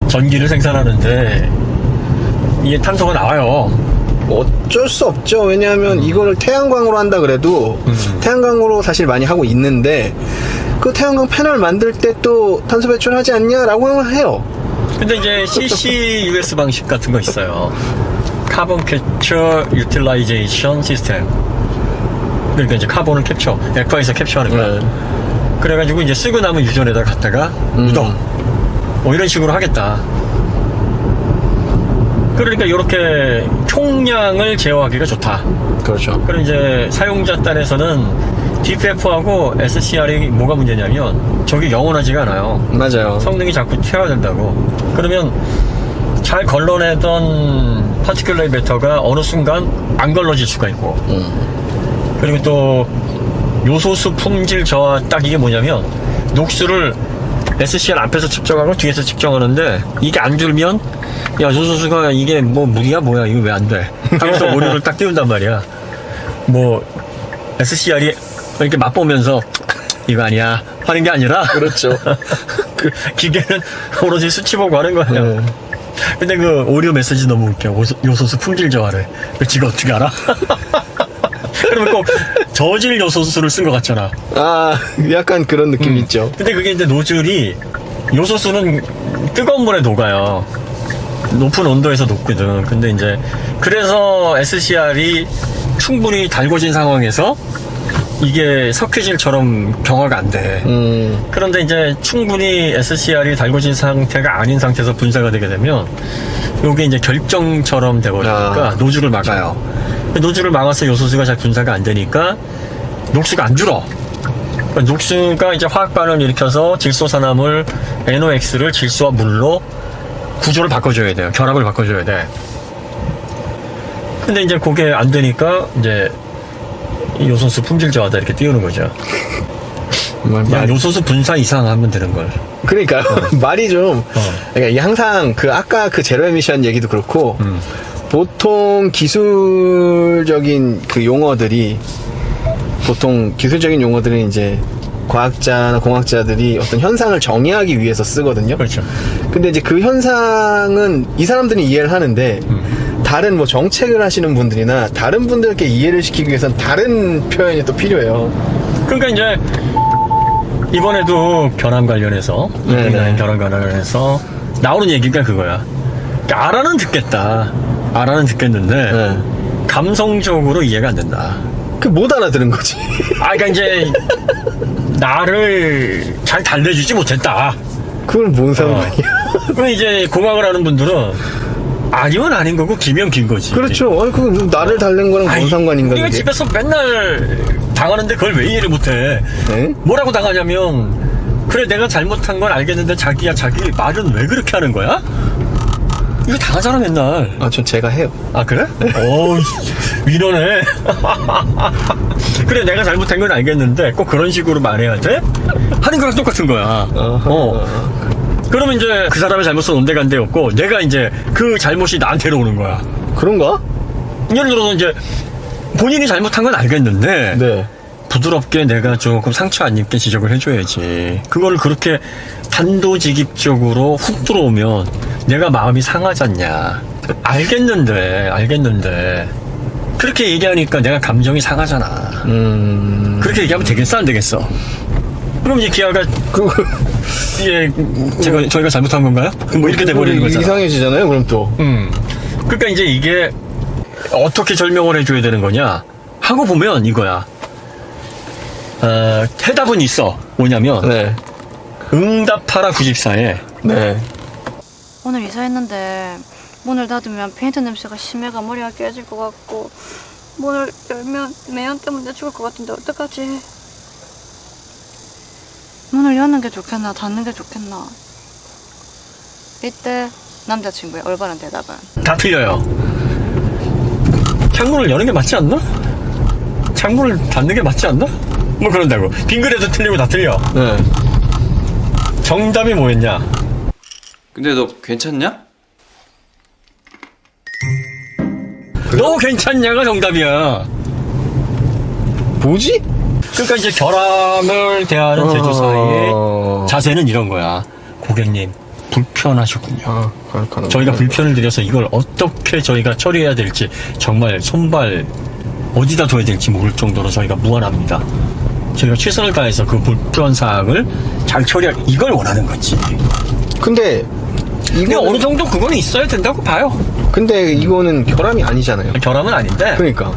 전기를 생산하는데 이게 탄소가 나와요. 어쩔 수 없죠. 왜냐하면 이거를 태양광으로 한다 그래도 태양광으로 사실 많이 하고 있는데 그 태양광 패널 만들 때 또 탄소 배출하지 않냐라고 해요. 근데 이제 CCUS 방식 같은 거 있어요. 카본 캡처 유틸라이제이션 시스템. 그러니까 이제 카본을 액화에서 캡처하는 거야. 그래가지고 이제 쓰고 남은 유전에다 갖다가 묻어. 뭐 이런 식으로 하겠다. 그러니까 이렇게 총량을 제어하기가 좋다. 그렇죠. 그럼 이제 사용자 단에서는 DPF하고 SCR이 뭐가 문제냐면 저게 영원하지가 않아요. 맞아요. 성능이 자꾸 퇴화된다고. 그러면 잘 걸러내던 파티큘레이 매터가 어느 순간 안 걸러질 수가 있고, 그리고 또 요소수 품질 저하, 딱 이게 뭐냐면 녹수를 SCR 앞에서 측정하고 뒤에서 측정하는데 이게 안 줄면 야 요소수가 이게 뭐 물이야 뭐야 이거 왜 안 돼 하면서 오류를 딱 띄운단 말이야. 뭐 SCR이 이렇게 맛보면서 이거 아니야 하는 게 아니라, 그렇죠. 그 기계는 오로지 수치 보고 하는 거예요. 근데 그 오류 메시지 너무 웃겨. 요소수 품질 저하래. 지가 어떻게 알아? 그러면 꼭 저질 요소수를 쓴 것 같잖아. 아, 약간 그런 느낌 있죠. 근데 그게 이제 노즐이, 요소수는 뜨거운 물에 녹아요. 높은 온도에서 녹거든. 근데 이제 그래서 SCR이 충분히 달궈진 상황에서 이게 석회질처럼 경화가 안 돼. 그런데 이제 충분히 SCR이 달궈진 상태가 아닌 상태에서 분사가 되게 되면 이게 이제 결정처럼 되버리니까 노즐을 막아요. 노즐을 막아서 요소수가 잘 분사가 안 되니까 녹수가 안 줄어. 그러니까 녹수가 이제 화학 반응을 일으켜서 질소산화물 NOx를 질소와 물로 구조를 바꿔줘야 돼요. 결합을 바꿔줘야 돼. 근데 이제 그게 안 되니까 이제 요소수 품질 저하다 이렇게 띄우는 거죠. 야, 요소수 분사 이상 하면 되는 걸. 그러니까요. 말이 좀, 그러니까 이게 항상 그 아까 그 제로 에미션 얘기도 그렇고, 보통 기술적인 그 용어들이, 보통 기술적인 용어들은 이제 과학자나 공학자들이 어떤 현상을 정의하기 위해서 쓰거든요. 그렇죠. 근데 이제 그 현상은 이 사람들이 이해를 하는데, 다른 뭐 정책을 하시는 분들이나 다른 분들께 이해를 시키기 위해서는 다른 표현이 또 필요해요. 그러니까 이제 이번에도 결함 관련해서, 결함 관련해서 나오는 얘기가 그거야. 그러니까 알아는 듣겠다. 알아는 듣겠는데 감성적으로 이해가 안 된다. 그 못 알아들은 거지. 아, 그러니까 이제 나를 잘 달래주지 못했다. 그걸 뭔 상관이야? 그럼 이제 공학을 하는 분들은 아니면 아닌 거고 기면 긴 거지. 그렇죠. 아니, 그 나를 달랜 거랑 뭔 상관인가? 우리가 그게? 집에서 맨날 당하는데 그걸 왜 이해를 못해? 네? 뭐라고 당하냐면, 그래 내가 잘못한 건 알겠는데 자기야 자기 말은 왜 그렇게 하는 거야? 이거 당하잖아 맨날. 아, 전 제가 해요. 아 그래? 어우 이러네. 그래 내가 잘못한 건 알겠는데 꼭 그런 식으로 말해야 돼? 하는 거랑 똑같은 거야. 그러면 이제 그 사람의 잘못은 온데간데 없고 내가 이제 그 잘못이 나한테로 오는 거야. 그런가? 예를 들어서 이제 본인이 잘못한 건 알겠는데 네. 부드럽게 내가 조금 상처 안 입게 지적을 해줘야지. 그거를 그렇게 단도직입적으로 훅 들어오면 내가 마음이 상하지 않냐. 알겠는데 그렇게 얘기하니까 내가 감정이 상하잖아. 그렇게 얘기하면 되겠어 안 되겠어? 그럼 이제 기아가 예, 저희가 잘못한 건가요? 뭐 이렇게 돼버리는 거잖아. 이상해지잖아요, 그럼 또. 그러니까 이제 이게 어떻게 설명을 해줘야 되는 거냐 하고 보면 이거야. 해답은 있어. 뭐냐면 응답하라 94에 오늘 이사했는데 문을 닫으면 페인트 냄새가 심해가 머리가 깨질 것 같고, 문을 열면 매연 때문에 죽을 것 같은데 어떡하지? 문을 여는 게 좋겠나 닫는 게 좋겠나? 이때 남자친구의 올바른 대답은 다 틀려요. 창문을 여는 게 맞지 않나? 창문을 닫는 게 맞지 않나? 뭐 그런다고. 빙글에도 틀리고 다 틀려. 정답이 뭐였냐? 근데 너 괜찮냐? 너 괜찮냐가 정답이야. 뭐지? 그러니까 이제 결함을 대하는 제조사의 자세는 이런 거야. 고객님, 불편하셨군요. 그렇구나. 저희가 불편을 드려서 이걸 어떻게 저희가 처리해야 될지 정말 손발 어디다 둬야 될지 모를 정도로 저희가 무안합니다. 저희가 최선을 다해서 그 불편 사항을 잘 처리할 이걸 원하는 거지. 근데 근데 이거 어느 정도 그거는 있어야 된다고 봐요. 근데 이거는 결함이 아니잖아요. 결함은 아닌데 그러니까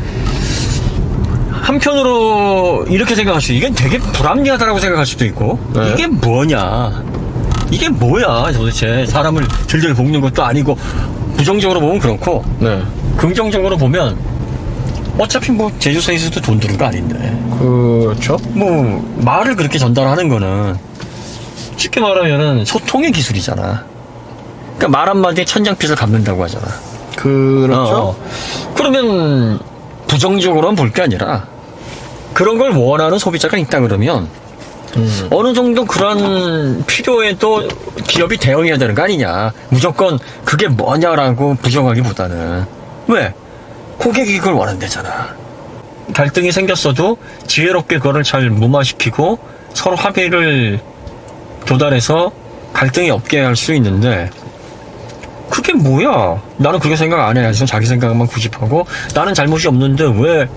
한편으로 이렇게 생각할 수 이게 되게 불합리하다라고 생각할 수도 있고 네. 이게 뭐냐 이게 뭐야 도대체 사람을 들들 볶는 것도 아니고 부정적으로 보면 그렇고 네. 긍정적으로 보면 어차피 뭐 제조사에서도 돈 드는 거 아닌데 그렇죠. 뭐 말을 그렇게 전달하는 거는 쉽게 말하면은 소통의 기술이잖아. 그러니까 말 한마디에 천장빚을 갚는다고 하잖아. 그렇죠. 그러면 부정적으로만 볼 게 아니라 그런 걸 원하는 소비자가 있다 그러면 어느 정도 그런 필요에도 기업이 대응해야 되는 거 아니냐. 무조건 그게 뭐냐라고 부정하기보다는 왜? 고객이 그걸 원한대잖아. 갈등이 생겼어도 지혜롭게 그거를 잘 무마시키고 서로 합의를 도달해서 갈등이 없게 할 수 있는데 그게 뭐야? 나는 그렇게 생각 안 해. 자기 생각만 구집하고 나는 잘못이 없는데 왜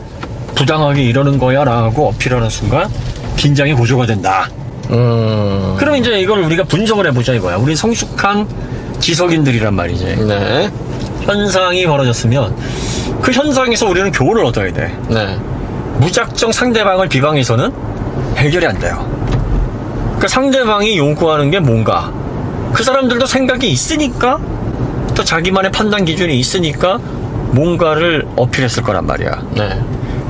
부당하게 이러는 거야? 라고 어필하는 순간 긴장이 고조가 된다. 그럼 이제 이걸 우리가 분석을 해보자 이거야. 우리 성숙한 지석인들이란 말이지. 네. 현상이 벌어졌으면 그 현상에서 우리는 교훈을 얻어야 돼. 네. 무작정 상대방을 비방해서는 해결이 안 돼요. 그 상대방이 요구하는 게 뭔가 그 사람들도 생각이 있으니까 또 자기만의 판단 기준이 있으니까 뭔가를 어필했을 거란 말이야. 네.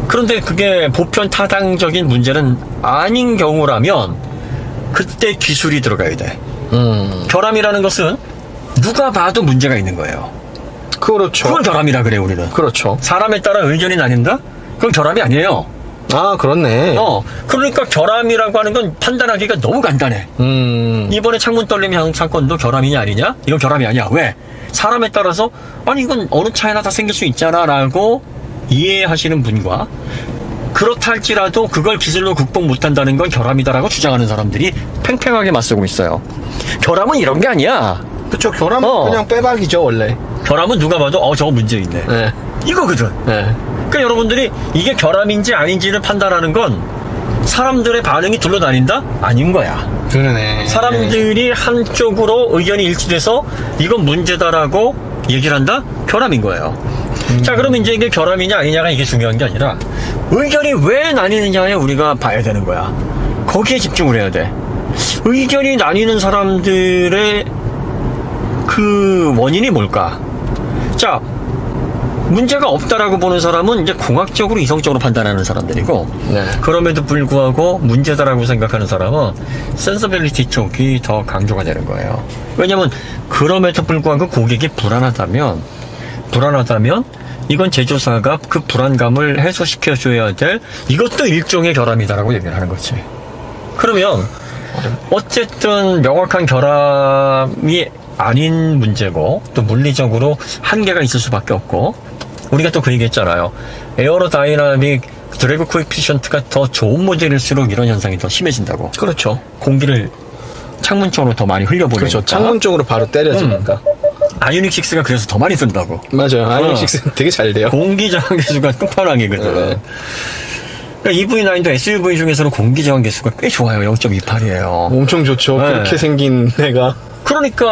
그런데 그게 보편 타당적인 문제는 아닌 경우라면 그때 기술이 들어가야 돼. 결함이라는 것은 누가 봐도 문제가 있는 거예요. 그렇죠. 그걸 결함이라 그래 우리는. 그렇죠. 사람에 따라 의견이 나뉜다? 그건 결함이 아니에요. 아, 그렇네. 그러니까 결함이라고 하는 건 판단하기가 너무 간단해. 이번에 창문 떨림 사건도 결함이냐 아니냐? 이건 결함이 아니야. 왜? 사람에 따라서 아니 이건 어느 차이나 다 생길 수 있잖아 라고 이해하시는 분과 그렇다 할지라도 그걸 기술로 극복 못한다는 건 결함이다라고 주장하는 사람들이 팽팽하게 맞서고 있어요. 결함은 이런 게 아니야. 그쵸. 결함은 그냥 빼박이죠, 원래. 결함은 누가 봐도 저거 문제 있네. 네. 이거거든. 네. 그러니까 여러분들이 이게 결함인지 아닌지를 판단하는 건 사람들의 반응이 둘러다닌다? 아닌 거야. 그러네. 사람들이 한쪽으로 의견이 일치돼서 이건 문제다라고 얘기를 한다? 결함인 거예요. 자, 그러면 이제 이게 결함이냐 아니냐가 이게 중요한 게 아니라 의견이 왜 나뉘느냐에 우리가 봐야 되는 거야. 거기에 집중을 해야 돼. 의견이 나뉘는 사람들의 그 원인이 뭘까? 자, 문제가 없다라고 보는 사람은 이제 공학적으로 이성적으로 판단하는 사람들이고, 네. 그럼에도 불구하고 문제다라고 생각하는 사람은 센서빌리티 쪽이 더 강조가 되는 거예요. 왜냐면 그럼에도 불구하고 고객이 불안하다면 이건 제조사가 그 불안감을 해소시켜줘야 될 이것도 일종의 결함이다라고 얘기를 하는 거지. 그러면 어쨌든 명확한 결함이 아닌 문제고 또 물리적으로 한계가 있을 수밖에 없고 우리가 또 그 얘기했잖아요. 에어로다이나믹 드래그 코에피션트가 더 좋은 모델일수록 이런 현상이 더 심해진다고. 그렇죠. 공기를 창문 쪽으로 더 많이 흘려보내니까. 그렇죠. 창문 쪽으로 바로 때려지니까. 아이오닉 6가 그래서 더 많이 쓴다고. 맞아요. 아이오닉 6는 되게 잘 돼요. 공기 저항 계수가 끝판왕이거든. 네. 그러니까 EV9도 SUV 중에서는 공기 저항 계수가 꽤 좋아요. 0.28이에요. 엄청 좋죠. 네. 그렇게 생긴 애가. 그러니까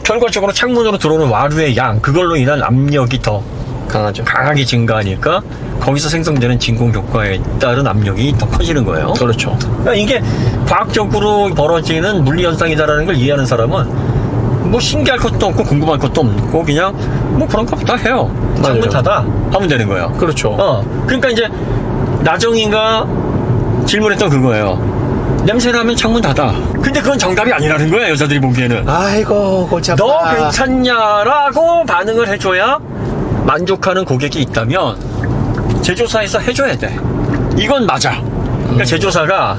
결과적으로 창문으로 들어오는 와류의 양, 그걸로 인한 압력이 더 강하죠. 강하게 증가하니까 거기서 생성되는 진공 효과에 따른 압력이 더 커지는 거예요. 그렇죠. 그러니까 이게 과학적으로 벌어지는 물리 현상이다라는 걸 이해하는 사람은 뭐 신기할 것도 없고 궁금할 것도 없고 그냥 뭐 그런 것부터 해요. 창문 맞아요. 닫아 하면 되는 거예요. 그렇죠. 그러니까 이제 나정이가 질문했던 그거예요. 냄새나면 창문 닫아. 근데 그건 정답이 아니라는 거야, 여자들이 보기에는. 아이고, 고참. 너 괜찮냐라고 반응을 해줘야 만족하는 고객이 있다면 제조사에서 해줘야 돼. 이건 맞아. 그러니까 제조사가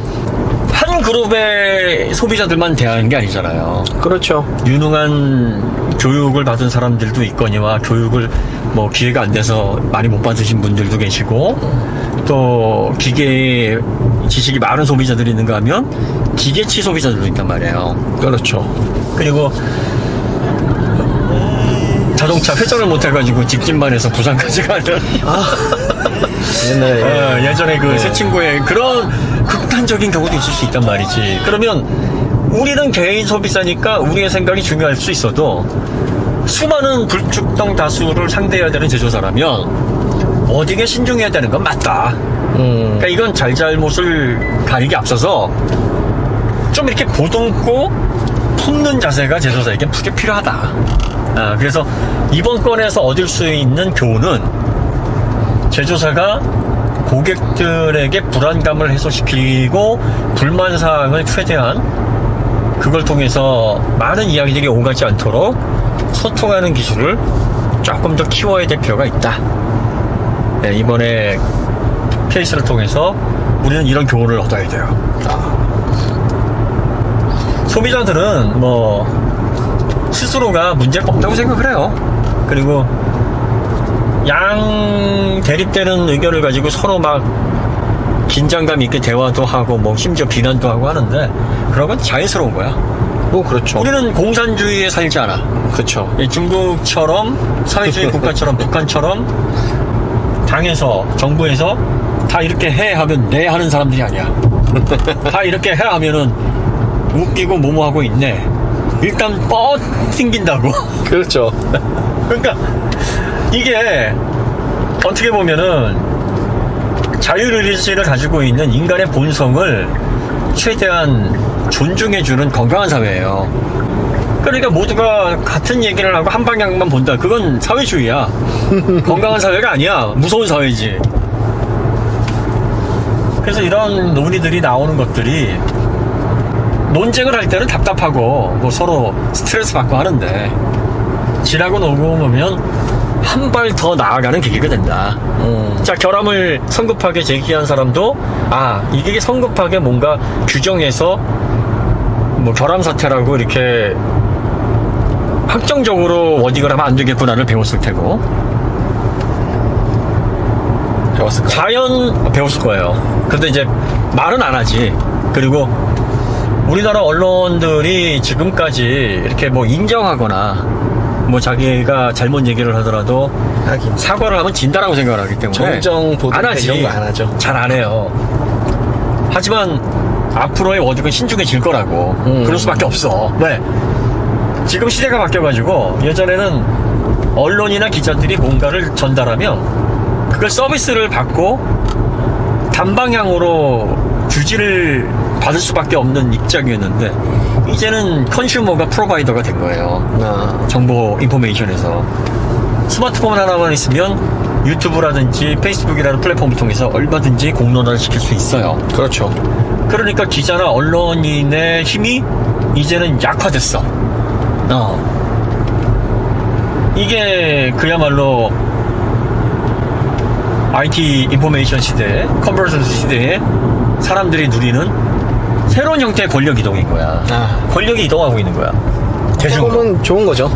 한 그룹의 소비자들만 대하는 게 아니잖아요. 그렇죠. 유능한 교육을 받은 사람들도 있거니와 교육을 뭐 기회가 안 돼서 많이 못 받으신 분들도 계시고 또 기계 지식이 많은 소비자들이 있는가 하면 기계치 소비자들도 있단 말이에요. 그렇죠. 그리고 자동차 회전을 못해가지고 직진만 해서 부산까지 가는 옛날에 예전에 그 새 친구의 그런 극단적인 경우도 있을 수 있단 말이지. 그러면 우리는 개인 소비자니까 우리의 생각이 중요할 수 있어도 수많은 불특정 다수를 상대해야 되는 제조사라면 어디에 신중해야 되는 건 맞다. 그러니까 이건 잘잘못을 가리기 앞서서 좀 이렇게 보듬고 품는 자세가 제조사에게 크게 필요하다. 그래서 이번 건에서 얻을 수 있는 교훈은 제조사가 고객들에게 불안감을 해소시키고 불만사항을 최대한 그걸 통해서 많은 이야기들이 오가지 않도록 소통하는 기술을 조금 더 키워야 될 필요가 있다. 이번에 케이스를 통해서 우리는 이런 교훈을 얻어야 돼요. 소비자들은 뭐 스스로가 문제가 없다고 생각을 해요. 그리고 양 대립되는 의견을 가지고 서로 막 긴장감 있게 대화도 하고 뭐 심지어 비난도 하고 하는데 그런 건 자연스러운 거야. 뭐 그렇죠. 우리는 공산주의에 살지 않아. 그렇죠. 중국처럼 사회주의 국가처럼 북한처럼 당에서 정부에서 다 이렇게 해 하면 네 하는 사람들이 아니야. 다 이렇게 해 하면은 웃기고 뭐뭐하고 있네. 일단 튕긴다고. 그렇죠. 그러니까 이게 어떻게 보면은 자율의지를 가지고 있는 인간의 본성을 최대한 존중해주는 건강한 사회예요. 그러니까 모두가 같은 얘기를 하고 한 방향만 본다. 그건 사회주의야. 건강한 사회가 아니야. 무서운 사회지. 그래서 이런 논의들이 나오는 것들이 논쟁을 할 때는 답답하고 뭐 서로 스트레스 받고 하는데 지나고 놀고 보면 한 발 더 나아가는 계기가 된다. 자, 결함을 성급하게 제기한 사람도 이게 성급하게 뭔가 규정해서 뭐 결함 사태라고 이렇게 확정적으로 워딩을 하면 안 되겠구나를 배웠을 테고 배웠을 거예요. 근데 이제 말은 안 하지. 그리고 우리나라 언론들이 지금까지 이렇게 뭐 인정하거나 뭐 자기가 잘못 얘기를 하더라도 하긴. 사과를 하면 진다라고 생각을 하기 때문에 정정 보도 안 하지. 이런 거 안 하죠. 잘 안 해요. 하지만 앞으로의 워딩은 신중해질 거라고. 그럴 수밖에 없어. 왜? 지금 시대가 바뀌어가지고 예전에는 언론이나 기자들이 뭔가를 전달하면 그걸 서비스를 받고 단방향으로 주지를 받을 수밖에 없는 입장이었는데 이제는 컨슈머가 프로바이더가 된 거예요. 정보 인포메이션에서 스마트폰 하나만 있으면 유튜브라든지 페이스북이라는 플랫폼을 통해서 얼마든지 공론화를 시킬 수 있어요. 그렇죠. 그러니까 기자나 언론인의 힘이 이제는 약화됐어. 이게 그야말로 IT 인포메이션 시대에, 컨버전스 시대에 사람들이 누리는 새로운 형태의 권력 이동인 거야. 권력이 이동하고 있는 거야. 대중으로. 조금은 좋은 거죠.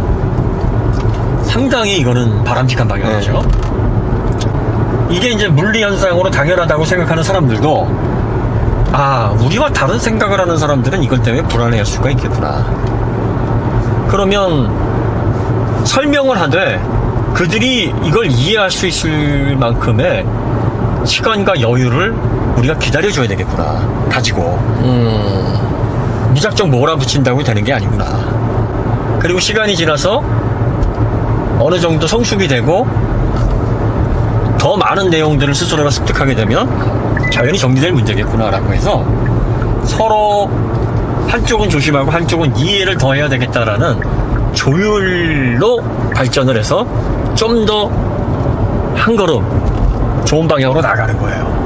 상당히 이거는 바람직한 방향이죠. 이게 이제 물리 현상으로 당연하다고 생각하는 사람들도 우리와 다른 생각을 하는 사람들은 이것 때문에 불안해할 수가 있겠구나. 그러면 설명을 하되 그들이 이걸 이해할 수 있을 만큼의 시간과 여유를 우리가 기다려줘야 되겠구나. 가지고 무작정 몰아붙인다고 되는 게 아니구나. 그리고 시간이 지나서 어느 정도 성숙이 되고 더 많은 내용들을 스스로가 습득하게 되면 자연히 정리될 문제겠구나 라고 해서 서로 한쪽은 조심하고 한쪽은 이해를 더 해야 되겠다라는 조율로 발전을 해서 좀 더 한 걸음 좋은 방향으로 나가는 거예요.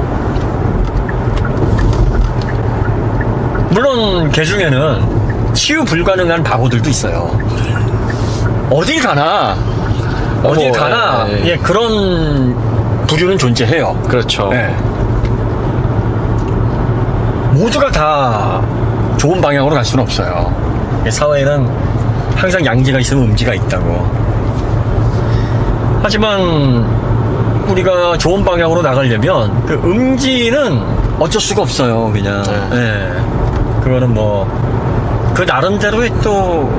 물론 그 중에는 치유 불가능한 바보들도 있어요. 어딜 가나 그런 부류는 존재해요. 그렇죠. 모두가 다 좋은 방향으로 갈 수는 없어요. 사회에는 항상 양지가 있으면 음지가 있다고. 하지만 우리가 좋은 방향으로 나가려면 그 음지는 어쩔 수가 없어요. 그냥 그거는 뭐 그 나름대로의 또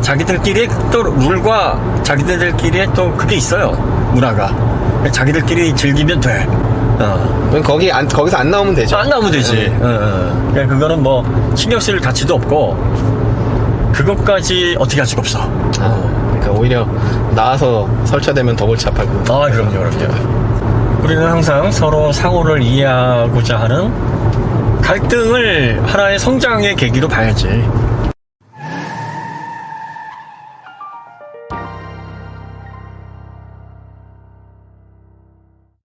자기들끼리의 또 룰과 자기들끼리의 또 그게 있어요. 문화가. 자기들끼리 즐기면 돼. 그럼 거기서 안 나오면 되죠. 안 나오면 되지. 그러니까 그거는 뭐 신경 쓸 가치도 없고 그것까지 어떻게 할 수가 없어. 그러니까 오히려 나와서 설쳐되면 더 골치 아파고. 그럼요. 우리는 항상 서로 상호를 이해하고자 하는 갈등을 하나의 성장의 계기로 봐야지.